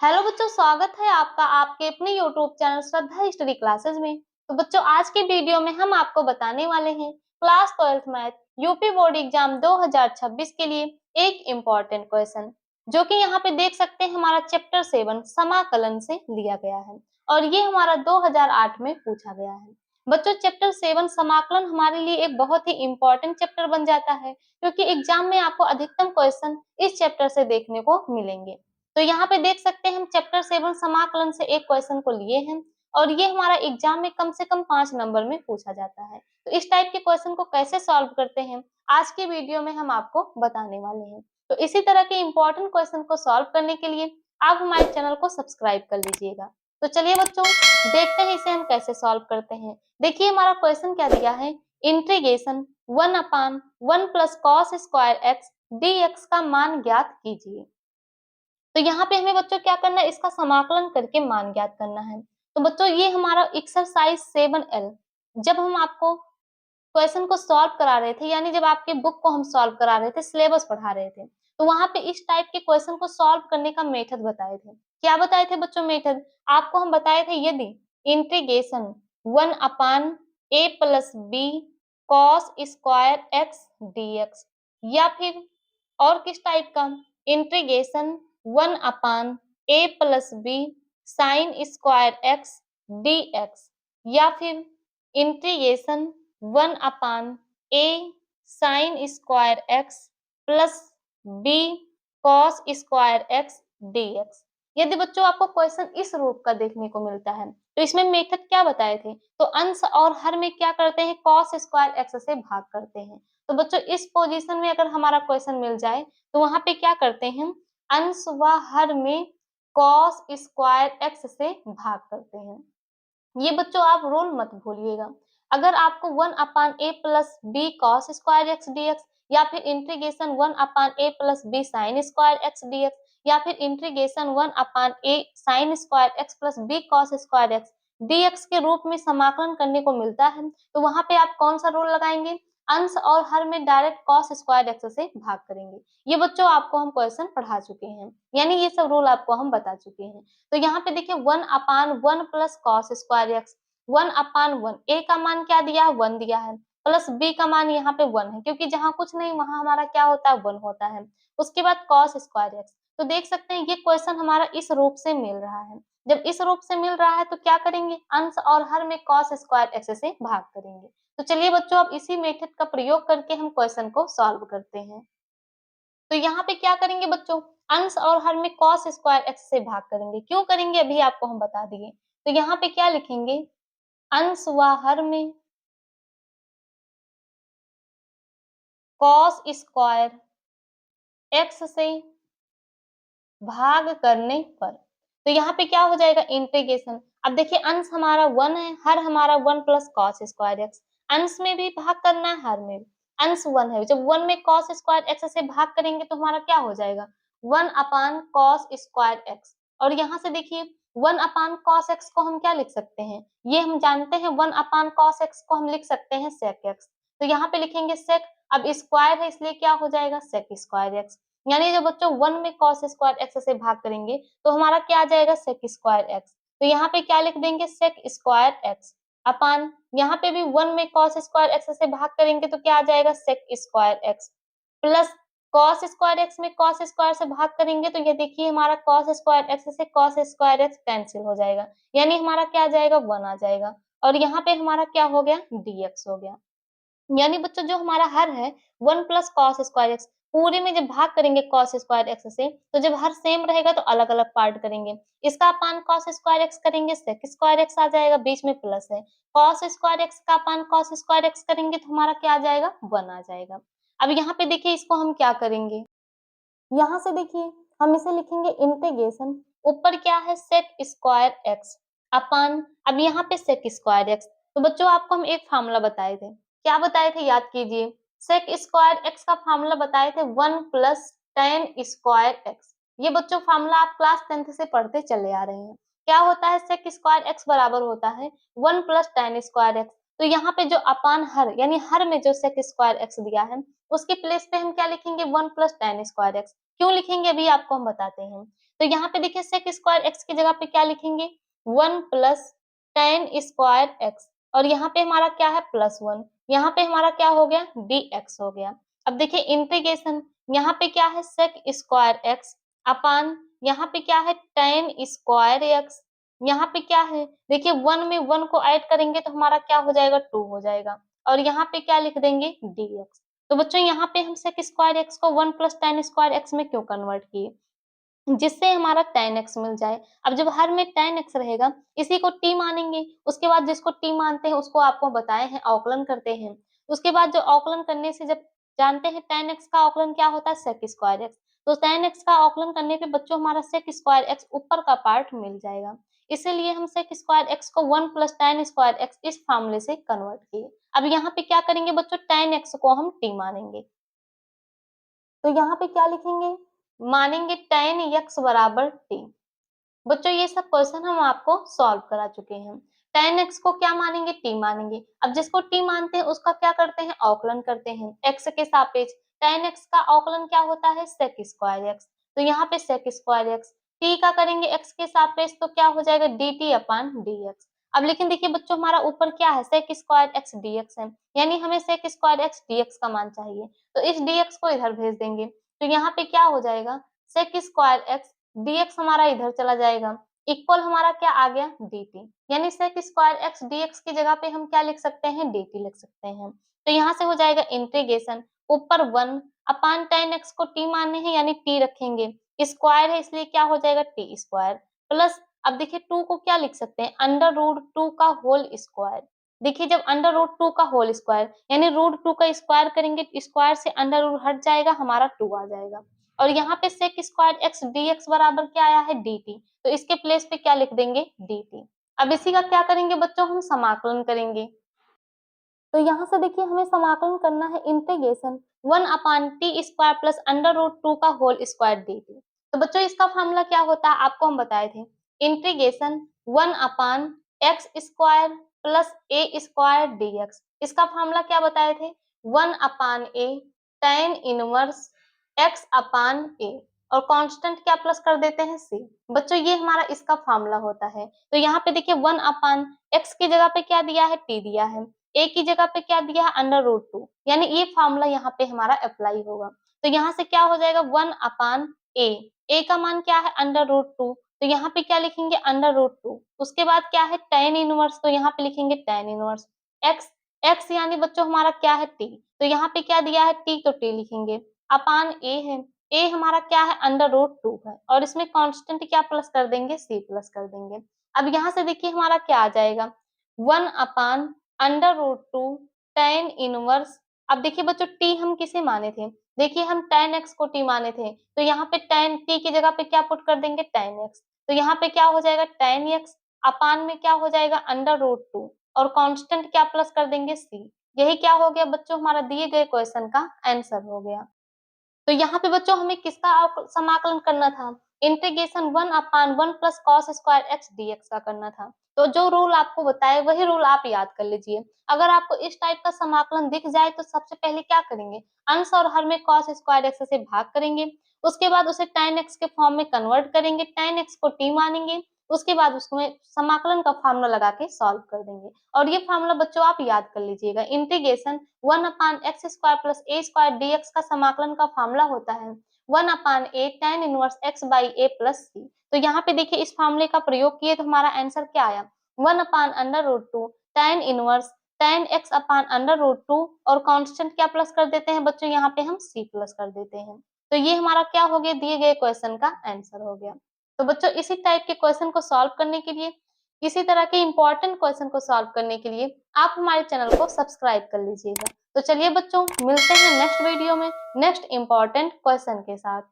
Hello बच्चों, स्वागत है आपका आपके अपने यूट्यूब चैनल श्रद्धा स्टडी क्लासेस में। तो बच्चों, आज के वीडियो में हम आपको बताने वाले हैं class 12th math UP board exam 2026 के लिए एक इम्पोर्टेंट क्वेश्चन, जो कि यहाँ पे देख सकते हैं हमारा चैप्टर 7 समाकलन से लिया गया है और ये हमारा 2008 में पूछा गया है। बच्चों, चैप्टर 7 समाकलन हमारे लिए एक बहुत ही इम्पोर्टेंट चैप्टर बन जाता है, क्योंकि एग्जाम में आपको अधिकतम क्वेश्चन इस चैप्टर से देखने को मिलेंगे। तो यहाँ पे देख सकते हैं हम चैप्टर 7 समाकलन से एक क्वेश्चन को लिए हैं और ये हमारा एग्जाम में कम से कम 5 नंबर में पूछा जाता है। तो इस टाइप के क्वेश्चन को कैसे सॉल्व करते हैं आज की वीडियो में हम आपको बताने वाले हैं। तो इसी तरह के इम्पोर्टेंट क्वेश्चन को सॉल्व करने के लिए आप हमारे चैनल को सब्सक्राइब कर लीजिएगा। तो चलिए बच्चों, देखते हैं इसे हम कैसे सॉल्व करते हैं। देखिए हमारा क्वेश्चन क्या दिया है, integration 1/1 plus cos square x dx का मान ज्ञात कीजिए। तो यहाँ पे हमें बच्चों क्या करना है, इसका समाकलन करके मान ज्ञात करना है। तो बच्चों, ये हमारा एक्सरसाइज 7L, जब हम आपको क्वेश्चन को सॉल्व करा रहे थे, यानी जब आपके बुक को हम सॉल्व करा रहे थे, सिलेबस पढ़ा रहे थे, तो वहां पे इस टाइप के क्वेश्चन को सॉल्व करने का मेथड बताए थे। क्या बताए थे बच्चों मेथड? आपको हम बताए थे, यदि integration 1/a+b cos square x dx, या फिर और किस टाइप का, integration 1/a+b sin square x dx, या फिर integration 1/a sin square x plus b cos square x dx। यदि बच्चों आपको क्वेश्चन इस रूप का देखने को मिलता है, तो इसमें मेथड क्या बताए थे? तो अंश और हर में क्या करते हैं, cos स्क्वायर एक्स से भाग करते हैं। तो बच्चों, इस पोजीशन में अगर हमारा क्वेश्चन मिल जाए तो वहां पे क्या करते हैं, अंश व हर में cos स्क्वायर एक्स से भाग करते हैं। ये बच्चों आप रूल मत भूलिएगा। अगर आपको 1/a+b cos square x dx, या फिर integration 1/a+b sin square x dx, या फिर integration 1/a sin square x plus b cos square x dx के रूप में समाकलन करने को मिलता है, तो वहां पे आप कौन सा रूल लगाएंगे, अंश और हर में डायरेक्ट cos स्क्वायर एक्स से भाग करेंगे। ये बच्चों आपको हम क्वेश्चन पढ़ा चुके हैं, यानी ये सब रूल आपको हम बता चुके हैं। तो यहाँ पे देखिए 1/1 प्लस कॉस स्क्वायर एक्स, 1/1, ए का मान क्या दिया है, 1 दिया है, प्लस बी का मान यहाँ पे 1 है, क्योंकि जहाँ कुछ नहीं वहां हमारा क्या होता है, 1 होता है। उसके बाद कॉस स्क्वायर एक्स, तो देख सकते हैं ये क्वेश्चन हमारा इस रूप से मिल रहा है। जब इस रूप से मिल रहा है तो क्या करेंगे, अंश और हर में कॉस स्क्वायर एक्स से भाग करेंगे। तो चलिए बच्चों, अब इसी मेथड का प्रयोग करके हम क्वेश्चन को सॉल्व करते हैं। तो यहाँ पे क्या करेंगे बच्चों, अंश और हर में cos स्क्वायर एक्स से भाग करेंगे। क्यों करेंगे अभी आपको हम बता दिए। तो यहाँ पे क्या लिखेंगे, अंश व हर में cos स्क्वायर एक्स से भाग करने पर, तो यहाँ पे क्या हो जाएगा, इंटीग्रेशन। अब देखिए अंश हमारा 1 है, हर हमारा 1 प्लस कॉस स्क्वायर एक्स, अंश में भी भाग करना है, हर में भी। अंश 1 है, जब 1 में कॉस स्क्वायर एक्स से भाग करेंगे तो हमारा क्या हो जाएगा, 1/cos स्क्वायर एक्स। और यहाँ से देखिए 1/cos एक्स को हम क्या लिख सकते हैं, ये हम जानते हैं 1/cos एक्स को हम लिख सकते हैं sec एक्स। तो यहाँ पे लिखेंगे sec, अब स्क्वायर है इसलिए क्या हो जाएगा, sec स्क्वायर एक्स। यानी जब बच्चों 1 में cos स्क्वायर एक्स से भाग करेंगे तो हमारा क्या आ जाएगा, sec स्क्वायर एक्स। तो यहाँ पे क्या लिख देंगे, sec स्क्वायर एक्स अपान, यहाँ पे भी 1 में cos स्क्वायर एक्स से भाग करेंगे तो क्या आ जाएगा, sec square x plus cos square x में cos स्क्वायर से भाग करेंगे तो ये देखिए हमारा cos स्क्वायर एक्स से cos स्क्वायर एक्स कैंसिल हो जाएगा, यानी हमारा क्या आ जाएगा, 1 आ जाएगा। और यहाँ पे हमारा क्या हो गया, dx हो गया। यानी बच्चों जो हमारा हर है 1 प्लस कॉस स्क्वायर एक्स, पूरे में जब भाग करेंगे कॉस स्क्वायर एक्स से, तो जब हर सेम रहेगा तो अलग अलग पार्ट करेंगे। इसका अपान कॉस स्क्वायर एक्स करेंगे, सेक स्क्वायर एक्स आ जाएगा, बीच में प्लस है। कॉस स्क्वायर एक्स का अपान कॉस स्क्वायर एक्स करेंगे तो हमारा क्या आ जाएगा, 1 आ जाएगा। अब यहाँ पे देखिए इसको हम क्या करेंगे, यहाँ से देखिए हम इसे लिखेंगे इंटीग्रेशन, ऊपर क्या है सेक स्क्वायर एक्स अपान, अब यहाँ पे सेक स्क्वायर एक्स। तो बच्चों आपको हम एक फार्मूला बताए थे, क्या बताए थे याद कीजिए, सेक स्क्वायर एक्स का फार्मूला बताए थे 1 प्लस टेन स्क्वायर एक्स। ये बच्चों फार्मूला आप क्लास 10th से पढ़ते चले आ रहे हैं। क्या होता है, सेक स्क्वायर एक्स बराबर होता है 1 प्लस टेन स्क्वायर एक्स। तो यहाँ पे जो अपान हर, यानी हर में जो सेक स्क्वायर एक्स दिया है उसके प्लेस पे हम क्या लिखेंगे, 1 प्लस टेन स्क्वायर एक्स। क्यों लिखेंगे अभी आपको हम बताते हैं। तो यहाँ पे देखिए सेक स्क्वायर एक्स की जगह पे क्या लिखेंगे 1 प्लस टेन स्क्वायर एक्स, और यहाँ पे हमारा क्या है +1, यहाँ पे हमारा क्या हो गया dx हो गया। अब देखिए इंटीग्रेशन, यहाँ पे क्या है सेक स्क्वायर एक्स अपान यहाँ पे क्या है टेन स्क्वायर एक्स, यहाँ पे क्या है देखिए 1 में 1 को ऐड करेंगे तो हमारा क्या हो जाएगा 2 हो जाएगा, और यहाँ पे क्या लिख देंगे dx। तो बच्चों यहाँ पे हम सेक स्क्वायर एक्स को 1 प्लस टेन स्क्वायर एक्स में क्यों कन्वर्ट किए, जिससे हमारा tan x मिल जाए। अब जब हर में tan x रहेगा, इसी को t मानेंगे, उसके बाद जिसको t मानते हैं उसको आपको बताए हैं अवकलन करते हैं। उसके बाद जो अवकलन करने से जब जानते हैं tan x का अवकलन क्या होता है sec स्क्वायर x, तो tan x का अवकलन करने पे बच्चों हमारा sec स्क्वायर x ऊपर का पार्ट मिल जाएगा। इसीलिए हम sec स्क्वायर x को 1 प्लस tan स्क्वायर x इस फॉर्मूले से कन्वर्ट किए। अब यहाँ पे क्या करेंगे बच्चों tan x को हम t मानेंगे, तो यहाँ पे क्या लिखेंगे मानेंगे tan x बराबर t। बच्चों ये सब क्वेश्चन हम आपको सॉल्व करा चुके हैं। tan x को क्या मानेंगे t मानेंगे, अब जिसको t मानते हैं उसका क्या करते हैं अवकलन करते हैं x के सापेक्ष। tan x का अवकलन क्या होता है sec स्क्वायर x, तो यहाँ पे sec स्क्वायर x, t का करेंगे x के सापेक्ष तो क्या हो जाएगा dt अपान dx। अब लेकिन देखिए बच्चों हमारा ऊपर क्या है sec स्क्वायर x dx है, यानी हमें sec स्क्वायर x dx का मान चाहिए, तो इस dx को इधर भेज देंगे, तो यहाँ पे क्या हो जाएगा sec स्क्वायर x dx हमारा इधर चला जाएगा, इक्वल हमारा क्या आ गया dt, यानी sec स्क्वायर x dx की जगह पे हम क्या लिख सकते हैं dt लिख सकते हैं। तो यहाँ से हो जाएगा इंटीग्रेशन, ऊपर 1 अपान tan x को t मानने हैं यानी t रखेंगे, स्क्वायर है इसलिए क्या हो जाएगा t स्क्वायर, प्लस अब देखिए 2 को क्या लिख सकते हैं अंडर रूट 2 का होल स्क्वायर। देखिए जब अंडर रूट 2 का होल स्क्वायर यानी रूट 2 का स्क्वायर करेंगे, स्क्वायर से अंडर रूट हट जाएगा, हमारा 2 आ जाएगा, और यहाँ पे सेक स्क्वायर एक्स dx बराबर क्या आया है dt, तो इसके प्लेस पे क्या लिख देंगे dt। अब इसी का क्या करेंगे बच्चों हम समाकलन करेंगे, तो यहाँ से देखिए हमें समाकलन करना है integration 1 upon T square plus under root 2 का होल स्क्वायर dt। तो बच्चों इसका फॉर्मूला क्या होता है आपको हम बताए थे, integration 1 upon x square plus a square dx। इसका फॉर्मूला क्या बताए थे 1 upon a tan inverse x अपान ए, और कांस्टेंट क्या प्लस कर देते हैं c। बच्चों ये हमारा इसका फॉर्मूला होता है। तो यहाँ पे देखिए 1 अपान एक्स की जगह पे क्या दिया है t दिया है, ए की जगह पे क्या दिया है अंडर रूट 2, यानी ये फॉर्मूला यहाँ पे हमारा अप्लाई होगा। तो यहाँ से क्या हो जाएगा 1 अपान ए का मान क्या है अंडर रूट 2, तो यहाँ पे क्या लिखेंगे अंडर रूट 2, उसके बाद क्या है tan इनवर्स, तो यहाँ पे लिखेंगे tan इनवर्स एक्स, एक्स यानी बच्चों हमारा क्या है t, तो यहाँ पे क्या दिया है t, तो t लिखेंगे अपान ए है, ए हमारा क्या है अंडर रूट 2 है, और इसमें कांस्टेंट क्या प्लस कर देंगे c प्लस कर देंगे। अब यहाँ से देखिए हमारा क्या आ जाएगा 1 upon under root 2 tan inverse. अब देखिए बच्चों t हम किसे माने थे, देखिए हम tan x को t माने थे, तो यहाँ पे tan t की जगह पे क्या पुट कर देंगे tan x, तो यहाँ पे क्या हो जाएगा tan x अपान में क्या हो जाएगा अंडर रूट 2, और कांस्टेंट क्या प्लस कर देंगे c। यही क्या हो गया बच्चों हमारा दिए गए क्वेश्चन का आंसर हो गया। तो यहाँ पे बच्चों हमें किसका समाकलन करना था, इंटीग्रेशन 1 अपान 1 plus cos square x dx का करना था। तो जो रूल आपको बताए वही रूल आप याद कर लीजिए। अगर आपको इस टाइप का समाकलन दिख जाए तो सबसे पहले क्या करेंगे अंश और हर में कॉस स्क्वायर एक्स से भाग करेंगे, उसके बाद उसे tan x के फॉर्म में कन्वर्ट करेंगे, tan x को t मानेंगे, उसके बाद उसमें समाकलन का फार्मूला लगा के सॉल्व कर देंगे। और ये फार्मूला बच्चों आप याद कर लीजिएगा, integration 1 upon x square plus a square dx का समाकलन का फार्मूला होता है 1 upon a tan inverse x by a plus C. तो यहाँ पे देखिए इस फार्मूले का प्रयोग किए तो हमारा आंसर क्या आया 1 upon under root 2 tan inverse tan x upon under root 2, और कांस्टेंट क्या प्लस कर देते हैं बच्चों यहाँ पे हम c प्लस कर देते हैं। तो ये हमारा क्या हो गया दिए गए क्वेश्चन का आंसर हो गया। तो बच्चों इसी टाइप के क्वेश्चन को सॉल्व करने के लिए, इसी तरह के इंपॉर्टेंट क्वेश्चन को सॉल्व करने के लिए आप हमारे चैनल को सब्सक्राइब कर लीजिएगा। तो चलिए बच्चों मिलते हैं नेक्स्ट वीडियो में नेक्स्ट इंपॉर्टेंट क्वेश्चन के साथ।